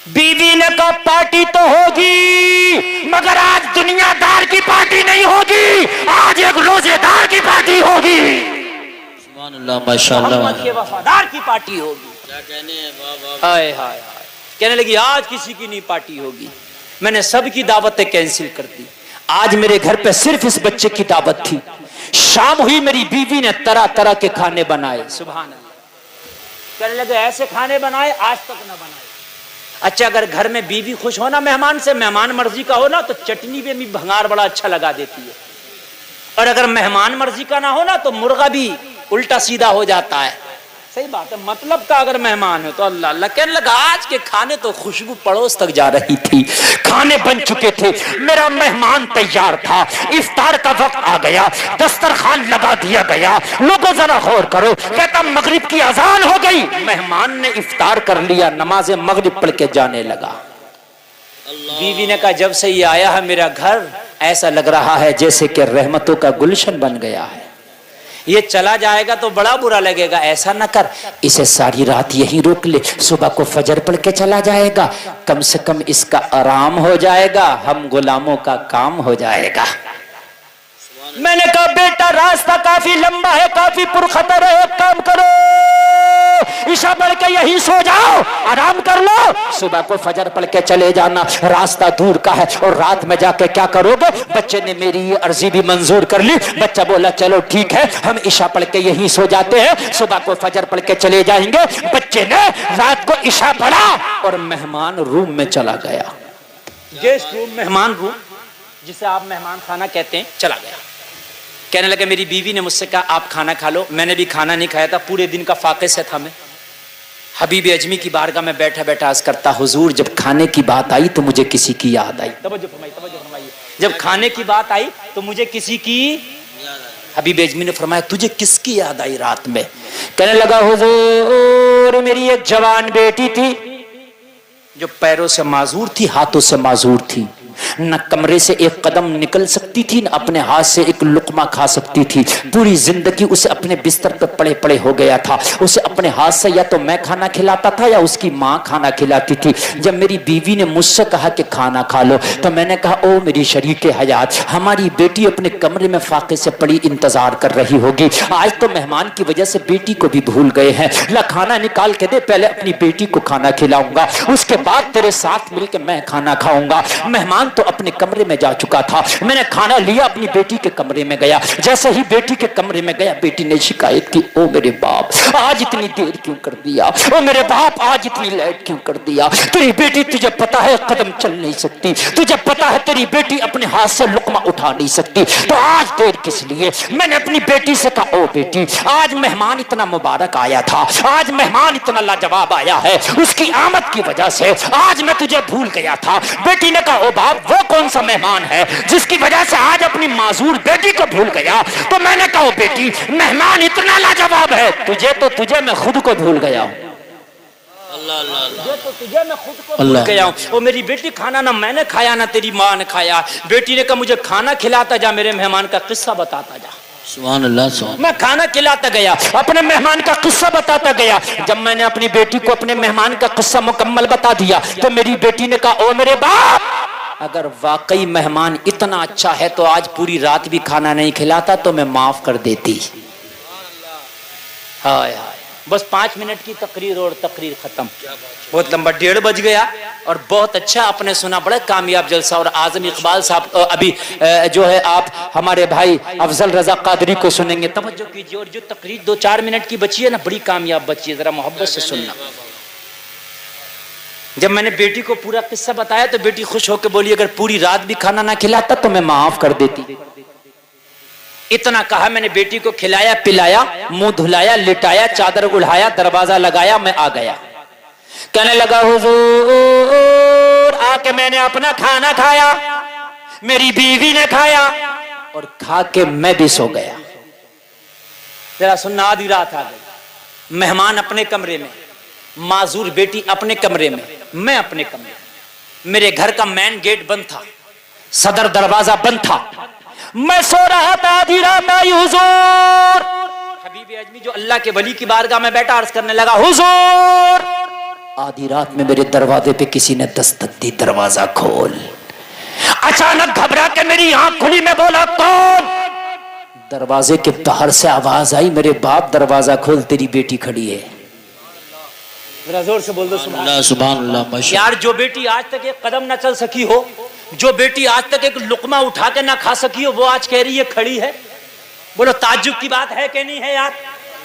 बीवी ने कहा पार्टी तो होगी मगर आज दुनियादार की पार्टी नहीं होगी, आज एक रोजेदार की पार्टी होगी। सुभान अल्लाह, माशाअल्लाह। के वफादार की पार्टी होगी। क्या कहने हैं, वाह वाह। हाय हाय हाय। कहने लगी आज किसी की नहीं पार्टी होगी। मैंने सबकी दावतें कैंसिल कर दी। आज मेरे घर पे सिर्फ इस बच्चे की दावत थी। शाम हुई मेरी बीवी ने तरह तरह के खाने बनाए। सुभान अल्लाह। कहने लगे ऐसे खाने बनाए आज तक न बनाए। अच्छा अगर घर में बीवी खुश होना मेहमान से, मेहमान मर्जी का हो ना तो चटनी पे भी भंगार बड़ा अच्छा लगा देती है, और अगर मेहमान मर्जी का ना हो ना तो मुर्गा भी उल्टा सीधा हो जाता है। सही बात है, मतलब का अगर मेहमान हो तो अल्लाह अल्लाह। कहने लगा आज के खाने तो खुशबू पड़ोस तक जा रही थी, खाने बन चुके थे, मेरा मेहमान तैयार था, इफ्तार का वक्त आ गया, दस्तरखान लगा दिया गया। लोगों जरा गौर करो, कहता मगरिब की अजान हो गई, मेहमान ने इफ्तार कर लिया, नमाज मगरिब पढ़ के जाने लगा। बीवी ने कहा जब से ये आया है मेरा घर ऐसा लग रहा है जैसे कि रहमतों का गुलशन बन गया है। ये चला जाएगा तो बड़ा बुरा लगेगा, ऐसा न कर, इसे सारी रात यहीं रोक ले, सुबह को फजर पढ़ के चला जाएगा, कम से कम इसका आराम हो जाएगा, हम गुलामों का काम हो जाएगा। मैंने कहा बेटा रास्ता काफी लंबा है, काफी पुरखतर है, एक काम करो ईशा पढ़ के यहीं सो जाओ, आराम कर लो, सुबह को फजर पढ़ के चले जाना, रास्ता दूर का है और रात में जाके क्या करोगे? बच्चे ने मेरी ये अर्जी भी मंजूर कर ली। बच्चा बोला चलो ठीक है, हम ईशा पढ़ के यहीं सो जाते हैं, सुबह को फजर पढ़ के चले जाएंगे। बच्चे ने रात को ईशा पढ़ा और मेहमान रूम में चला गया, गेस्ट रूम, मेहमान रूम। जिसे आप मेहमान खाना कहते हैं, चला गया। कहने लगे मेरी बीवी ने मुझसे कहा आप खाना खा लो। मैंने भी खाना नहीं खाया था, पूरे दिन का फाके से था मैं। हबीब अजमी की बारगाह में बैठा बैठा अर्ज करता, हुजूर जब खाने की बात आई तो मुझे किसी की याद आई। तवज्जो फरमाइए, जब खाने की बात आई तो मुझे किसी की। हबीब अजमी ने फरमाया तुझे किसकी याद आई रात में? कहने लगा हुजूर मेरी एक जवान बेटी थी जो पैरों से माजूर थी, हाथों से माजूर थी, न कमरे से एक कदम निकल सकती थी, न अपने हाथ से एक लुकमा खा सकती थी। पूरी जिंदगी उसे अपने बिस्तर पर पड़े पड़े हो गया था। उसे अपने हाथ से या तो मैं खाना खिलाता था या उसकी माँ खाना खिलाती थी। जब मेरी बीवी ने मुझसे कहा कि खाना खा लो तो मैंने कहा ओ मेरी शरीके हयात, हमारी बेटी अपने कमरे में फाके से पड़ी इंतजार कर रही होगी। आज तो मेहमान की वजह से बेटी को भी भूल गए हैं। ला खाना निकाल के दे, पहले अपनी बेटी को खाना खिलाऊंगा, उसके बाद तेरे साथ मिलकर मैं खाना खाऊंगा। मेहमान तो अपने कमरे में जा चुका था। मैंने खाना लिया, अपनी बेटी के कमरे में गया। जैसे ही बेटी के कमरे में गया, बेटी ने शिकायत की, ओ मेरे बाप आज इतनी देर क्यों कर दिया? ओ मेरे बाप आज इतनी लेट क्यों कर दिया? तेरी बेटी तुझे पता है कदम चल नहीं सकती, तुझे पता है तेरी बेटी अपने हाथ से लुकमा उठा नहीं सकती, तो आज देर किस लिए? मैंने अपनी बेटी से कहा ओ बेटी आज मेहमान इतना मुबारक आया था, आज मेहमान इतना लाजवाब आया है, उसकी आमद की वजह से आज मैं तुझे भूल गया था। बेटी ने कहा ओ बाप वो कौन सा मेहमान है जिसकी वजह से आज अपनी माजूर बेटी को भूल गया? तो मैंने कहा बेटी मेहमान इतना लाजवाब है, तुझे मैं खुद को भूल गया हूं। तो तुझे मैं खुद को भूल गया हूं। वो मेरी बेटी खाना ना मैंने खाया ना तेरी माँ ने खाया। बेटी ने कहा मुझे खाना खिलाता जा, मेरे मेहमान का किस्सा बताता जा। सुभान अल्लाह, सुभान। मैं खाना खिलाता गया, अपने मेहमान का किस्सा बताता गया। जब मैंने अपनी बेटी को अपने मेहमान का किस्सा मुकम्मल बता दिया तो मेरी बेटी ने कहा ओ मेरे बाप अगर वाकई मेहमान इतना अच्छा है तो आज पूरी रात भी खाना नहीं खिलाता तो मैं माफ कर देती। हाय हाय, बस 5 मिनट की तकरीर और तकरीर खत्म। बहुत लंबा 1:30 बज गया और बहुत अच्छा आपने सुना, बड़ा कामयाब जलसा। और आजम इकबाल साहब अभी जो है आप हमारे भाई अफजल रजा कादरी को सुनेंगे, तवज्जो कीजिए। और जो तकरीर 2-4 मिनट की बची है ना, बड़ी कामयाब बची है, जरा मोहब्बत से सुनना। जब मैंने बेटी को पूरा किस्सा बताया तो बेटी खुश होकर बोली अगर पूरी रात भी खाना ना खिलाता तो मैं माफ कर देती। इतना कहा, मैंने बेटी को खिलाया पिलाया, मुंह धुलाया, लिटाया, चादर उड़ाया, दरवाजा लगाया, मैं आ गया। कहने लगा हुजूर आके मैंने अपना खाना खाया, मेरी बीवी ने खाया और खा के मैं भी सो गया। जरा सुनना, आधी रात आ गई, मेहमान अपने कमरे में, माजूर बेटी अपने कमरे में, मैं अपने कमरे में। मेरे घर का मेन गेट बंद था, सदर दरवाजा बंद था, मैं सो रहा था। आधी रात आई हुजूर, हबीब अजमी जो अल्लाह के वली की बारगाह में बैठा अर्ज करने लगा हुजूर आधी रात में मेरे दरवाजे पे किसी ने दस्तक दी, दरवाजा खोल। अचानक घबरा के मेरी आंख खुली, मैं बोला कौन? दरवाजे के बाहर से आवाज आई मेरे बाप दरवाजा खोल, तेरी बेटी खड़ी है। जोर से बोल दो सुभान अल्लाह, सुभान अल्लाह। यार जो बेटी आज तक एक कदम ना चल सकी हो, जो बेटी आज तक एक लुकमा उठा के ना खा सकी हो, वो आज कह रही है खड़ी है। बोलो ताज्जुब की बात है कि नहीं है यार?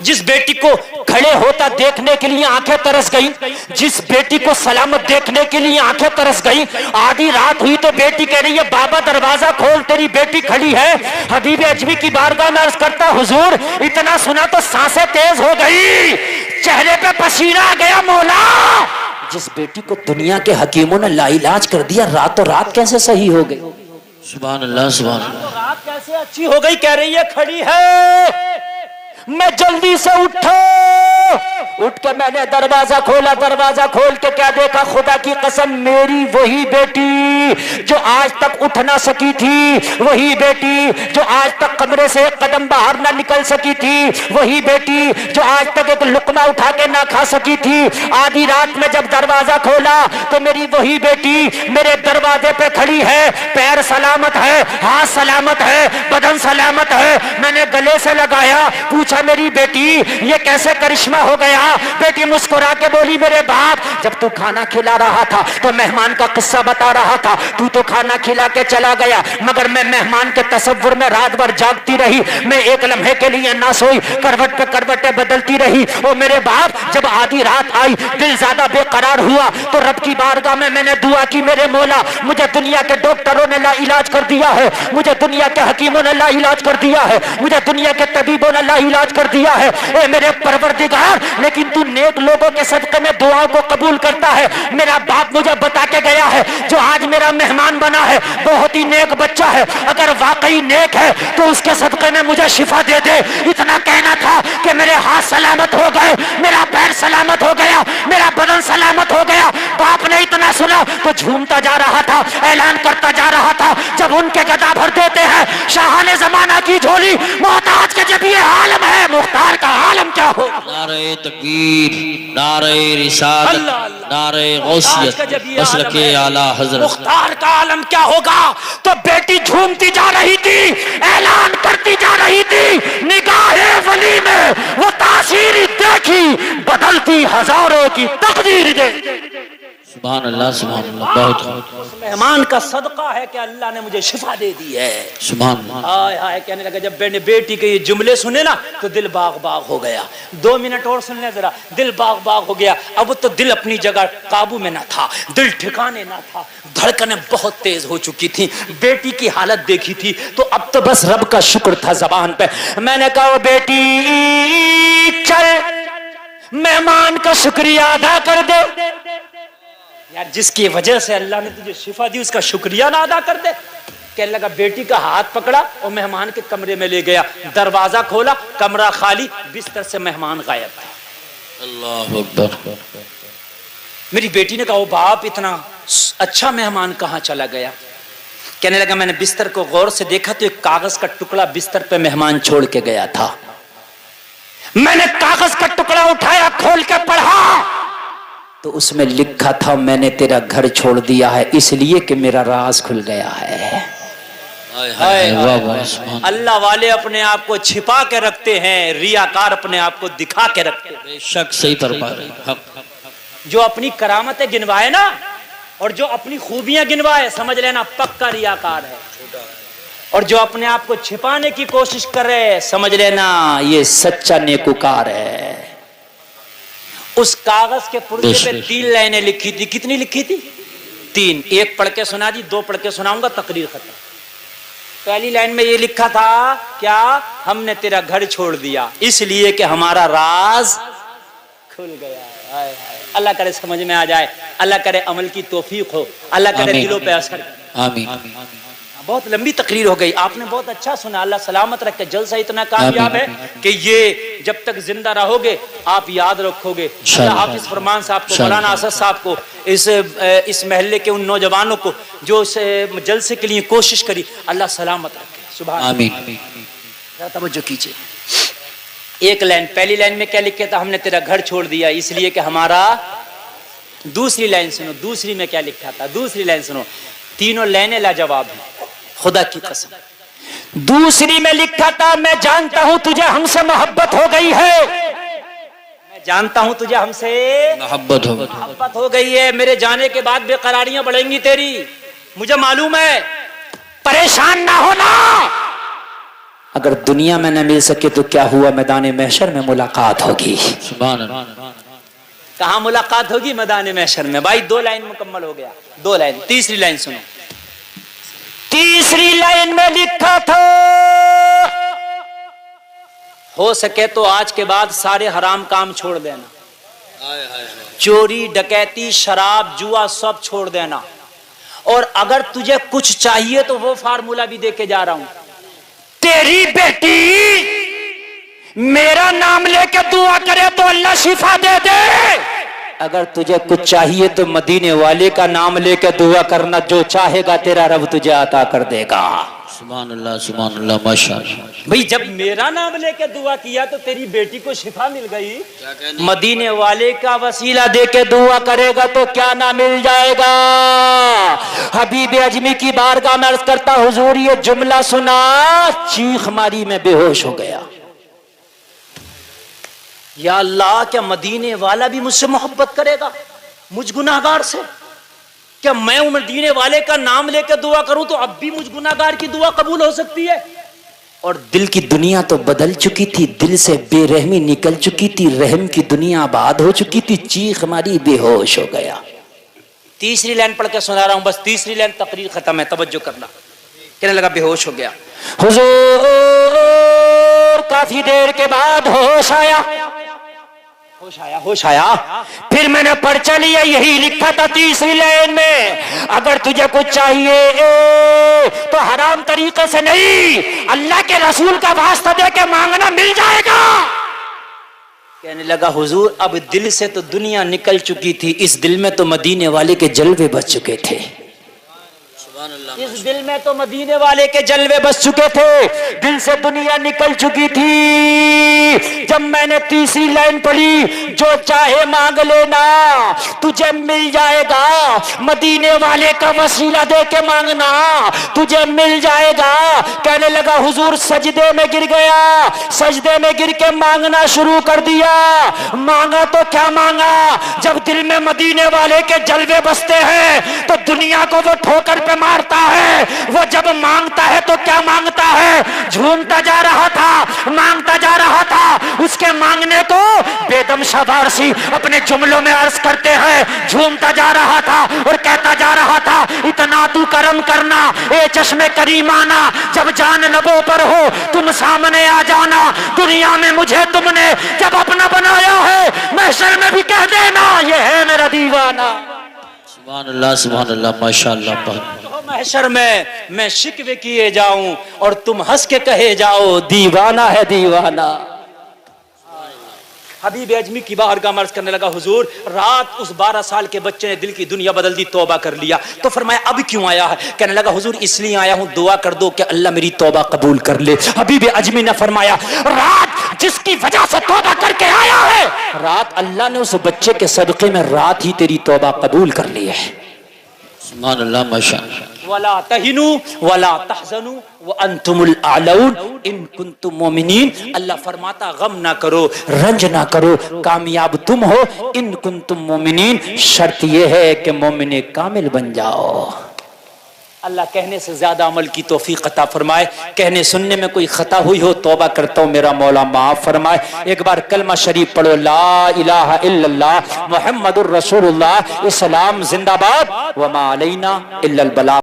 जिस बेटी को खड़े होता देखने के लिए आंखें तरस गई, जिस बेटी को सलामत देखने के लिए आंखें तरस गई, आधी रात हुई तो बेटी कह रही है बाबा दरवाजा खोल, तेरी बेटी खड़ी है। हबीब अजमी की बारगाह में अर्ज करता हुजूर इतना सुना तो सांसें तेज हो गई, चेहरे पे पसीना आ गया। मौला जिस बेटी को दुनिया के हकीमों ने लाइलाज कर दिया, रातों रात कैसे सही हो गई? सुभान अल्लाह, सुभान अल्लाह। रात कैसे अच्छी हो गई? कह रही है खड़ी है। मैं जल्दी से उठ के मैंने दरवाजा खोला, दरवाजा खोल के क्या देखा, खुदा की कसम मेरी वही बेटी जो आज तक उठ ना सकी थी, वही बेटी जो आज तक कमरे से एक कदम बाहर ना निकल सकी थी, वही बेटी जो आज तक एक लुकमा उठा के ना खा सकी थी। आधी रात में जब दरवाजा खोला तो मेरी वही बेटी मेरे दरवाजे पे खड़ी है, पैर सलामत है, हाथ सलामत है, बदन सलामत है। मैंने गले से लगाया, पूछा पूछा मेरी बेटी ये कैसे करिश्मा हो गया? बेटी मुस्कुरा के बोली मेरे बाप जब तू खाना खिला रहा था तो मेहमान का किस्सा बता रहा था, तू तो खाना खिला के चला गया मगर मैं मेहमान के तसव्वुर में रात भर जागती रही, मैं एक लम्हे के लिए ना सोई, करवट पे करवटें बदलती रही। ओ मेरे बाप जब आधी रात आई दिल ज्यादा बेकरार हुआ तो रब की बारगाह में मैंने दुआ की, मेरे मौला मुझे दुनिया के डॉक्टरों ने ला इलाज कर दिया है, मुझे दुनिया के हकीमों ने ला इलाज कर दिया है, मुझे दुनिया के तबीबों ने ला इलाज कर दिया है, ए मेरे परवरदिगार लेकिन तू नेक लोगों के सदक़े में दुआओं को कबूल करता है। मेरा बाप मुझे बता के गया है जो आज मेरा मेहमान बना है बहुत ही नेक बच्चा है, अगर वाकई नेक है तो उसके सदक़े में मुझे शिफा दे दे। इतना कहना था कि मेरे हाथ सलामत हो गए, मेरा पैर सलामत हो गया, मेरा बदन सलामत हो गया। बाप ने इतना सुना तो झूमता जा रहा था, ऐलान करता जा रहा था जब उनके गदा भर देते हैं शाहाने जमाना की झोली मोहताज के जब ये आलम है मुख्तार का आलम क्या हो। नारे तकबीर, नारे रिसालत, नारे गौसियत, मसलके आला हजरत। मुख्तार का आलम क्या होगा? तो बेटी झूमती जा रही थी, ऐलान करती जा रही थी, निगाहे वली में वो तासीर देखी बदलती हजारों की तकदीर दे। सुभान अल्लाह, सुभान अल्लाह। बहुत मेहमान का सदका है कि अल्लाह ने मुझे शिफा दे दी है। सुभान हाय हाय कहने लगा जब मैंने बेटी के ये जुमले सुने ना तो दिल बाग बाग हो गया। 2 मिनट और सुन ले जरा, दिल बाग बाग हो गया। अब तो दिल अपनी जगह काबू में ना था, दिल ठिकाने ना था, धड़कनें बहुत तेज हो चुकी थी, बेटी की हालत देखी थी तो अब तो बस रब का शुक्र था जबान पे। मैंने कहा बेटी चल मेहमान का शुक्रिया अदा कर दे यार, जिसकी वजह से अल्लाह ने तुझे शिफा दी उसका शुक्रिया ना अदा कर दे। कहने लगा बेटी का हाथ पकड़ा और मेहमान के कमरे में ले गया, दरवाजा खोला, कमरा खाली, बिस्तर से मेहमान गायब था। अल्लाह अकबर। मेरी बेटी ने कहा ओ बाप इतना अच्छा मेहमान कहाँ चला गया? कहने लगा मैंने बिस्तर को गौर से देखा तो एक कागज का टुकड़ा बिस्तर पे मेहमान छोड़ के गया था। मैंने कागज का टुकड़ा उठाया, खोल के पढ़ा तो उसमें लिखा था मैंने तेरा घर छोड़ दिया है इसलिए कि मेरा राज खुल गया है। अल्लाह वाले अपने आप को छिपा के रखते हैं, रियाकार अपने आप को दिखा के रखते हैं। बेशक सही फरमा रहे। जो अपनी करामतें गिनवाए ना और जो अपनी खूबियां गिनवाए समझ लेना पक्का रियाकार है, और जो अपने आप को छिपाने की कोशिश करे समझ लेना ये सच्चा नेकुकार है। उस कागज के पुर्जे पे 3 लाइनें लिखी थी। कितनी लिखी थी? 3। एक पढ़ के सुना दी, 2 पढ़ के सुनाऊंगा, तकरीर खत्म। पहली लाइन में ये लिखा था क्या? हमने तेरा घर छोड़ दिया इसलिए कि हमारा राज खुल गया। हाय हाय, अल्लाह करे समझ में आ जाए, अल्लाह करे अमल की तौफीक हो, अल्लाह करे दिलों पे असर। आमीन। बहुत लंबी तकरीर हो गई, आपने बहुत अच्छा सुना, अल्लाह सलामत रखे। जलसा इतना कामयाब है कि ये जब तक जिंदा रहोगे आप याद रखोगे। अल्लाह हाफिज फरमान साहब को, मौलाना असद साहब को, इस महल्ले के उन नौजवानों को जो इस जलसे के लिए कोशिश करी, अल्लाह सलामत रखे। सुभान आमीन। तवज्जो कीजिए। एक लाइन, पहली लाइन में क्या लिखा था? हमने तेरा घर छोड़ दिया इसलिए कि हमारा। दूसरी लाइन सुनो, दूसरी में क्या लिखा था? दूसरी लाइन सुनो, तीनों लाइनें लाजवाब हैं खुदा की कसम। दूसरी में लिखा था मैं जानता हूं तुझे हमसे मोहब्बत हो गई है, मैं जानता हूं तुझे हमसे मोहब्बत हो गई है, मेरे जाने के बाद बेकरारियां बढ़ेंगी तेरी, मुझे मालूम है, परेशान ना होना। अगर दुनिया में न मिल सके तो क्या हुआ, मैदान महशर में मुलाकात होगी। सुभान अल्लाह। कहां मुलाकात होगी? मैदान महशर में। भाई 2 लाइन मुकम्मल हो गया, 2 लाइन। तीसरी लाइन सुनो, तीसरी लाइन में लिखा था हो सके तो आज के बाद सारे हराम काम छोड़ देना, चोरी डकैती शराब जुआ सब छोड़ देना, और अगर तुझे कुछ चाहिए तो वो फार्मूला भी दे के जा रहा हूं। तेरी बेटी मेरा नाम लेके दुआ करे तो अल्लाह शिफा दे दे। अगर तुझे कुछ चाहिए तो मदीने वाले का नाम लेके दुआ करना, जो चाहेगा तेरा रब तुझे अता कर देगा। सुभान अल्लाह माशाअल्लाह। भाई जब मेरा नाम लेके दुआ किया तो तेरी बेटी को शिफा मिल गई, मदीने वाले का वसीला देके दुआ करेगा तो क्या ना मिल जाएगा। हबीब अजमी की बारगाह में अर्ज करता हुजूर ये जुमला सुना, चीख मारी में बेहोश हो गया। या अल्लाह, क्या मदीने वाला भी मुझसे मोहब्बत करेगा, मुझ गुनाहगार से? क्या मैं मदीने वाले का नाम लेकर दुआ करूं तो अब भी मुझ गुनाहगार की दुआ कबूल हो सकती है? और दिल की दुनिया तो बदल चुकी थी, दिल से बेरहमी निकल चुकी थी, रहम की दुनिया आबाद हो चुकी थी, चीख मारी, बेहोश हो गया। तीसरी लाइन पढ़ के सुना रहा हूं, बस तीसरी लाइन, तकरीर खत्म है, तवज्जो करना। कहने लगा बेहोश हो गया। हुजूर, काफी देर के बाद होश आया, होश आया, होश आया। फिर मैंने पर्चा लिया, यही लिखा था तीसरी लाइन में, अगर तुझे कुछ चाहिए तो हराम तरीके से नहीं, अल्लाह के रसूल का वास्ता दे के मांगना, मिल जाएगा। कहने लगा हुजूर, अब दिल से तो दुनिया निकल चुकी थी, इस दिल में तो मदीने वाले के जलवे बच चुके थे, इस दिल में तो मदीने वाले के जलवे बच चुके थे, दिल से दुनिया निकल चुकी थी। जब मैंने तीसरी लाइन पढ़ी, जो चाहे मांग लेना, तुझे मिल जाएगा, मदीने वाले का वसीला दे के मांगना, तुझे मिल जाएगा। कहने लगा हुजूर, सजदे में गिर गया, सजदे में गिर के मांगना शुरू कर दिया। मांगा तो क्या मांगा, जब दिल में मदीने वाले के जलवे बसते हैं तो दुनिया को वो ठोकर पे मारता है। वो जब मांगता है तो क्या मांगता है, झूमता जा रहा था, मांगता जा रहा था। उसके मांगने को बेदम शबारसी अपने जुमलों में अर्ज करते हैं, झूमता जा रहा था और कहता जा रहा था, इतना तू करम करना ए चश्मे करीमाना, जब जान लबों पर हो तुम सामने आ जाना, दुनिया में मुझे तुमने जब अपना बनाया है, महशर में भी कह देना ये है मेरा दीवाना। सुभान अल्लाह, सुभान अल्लाह, माशाअल्लाह। महशर में मैं शिकवे किए जाऊं और तुम हंस के कहे जाओ दीवाना है दीवाना। हबीब अजमी की बारगाह में अर्ज करने लगा, हुजूर, रात उस 12 साल के बच्चे ने दिल की दुनिया बदल दी, तौबा कर लिया। तो फरमाया अब क्यों आया है? कहने लगा हुजूर, इसलिए आया हूं, दुआ कर दो कि अल्लाह मेरी तौबा कबूल कर ले। हबीब अजमी ने फरमाया, रात जिसकी वजह से तौबा करके आया है, रात अल्लाह ने उस बच्चे के सदक़े में रात ही तेरी तौबा कबूल कर ली है। सुभान अल्लाह, माशाअल्लाह। वला तहिनु वला तहजनु व अंतुमुल आलऊन इन कुंतुम मोमिनीन। अल्लाह फरमाता, गम ना करो, रंज ना करो, कामयाब तुम हो इन कुंतुम मोमिनीन, शर्त यह है कि मोमिने कामिल बन जाओ। अल्लाह कहने से ज्यादा अमल की तौफीक अता फरमाए। कहने सुनने में कोई खता हुई हो, तौबा करता हूँ, मेरा मौला माफ फरमाए। एक बार कलमा शरीफ पढ़ो, ला इलाहा इल्लल्लाह मुहम्मदुर रसूलुल्लाह, इस्लाम जिंदाबाद, व मा अलैना इल्लल बलाग।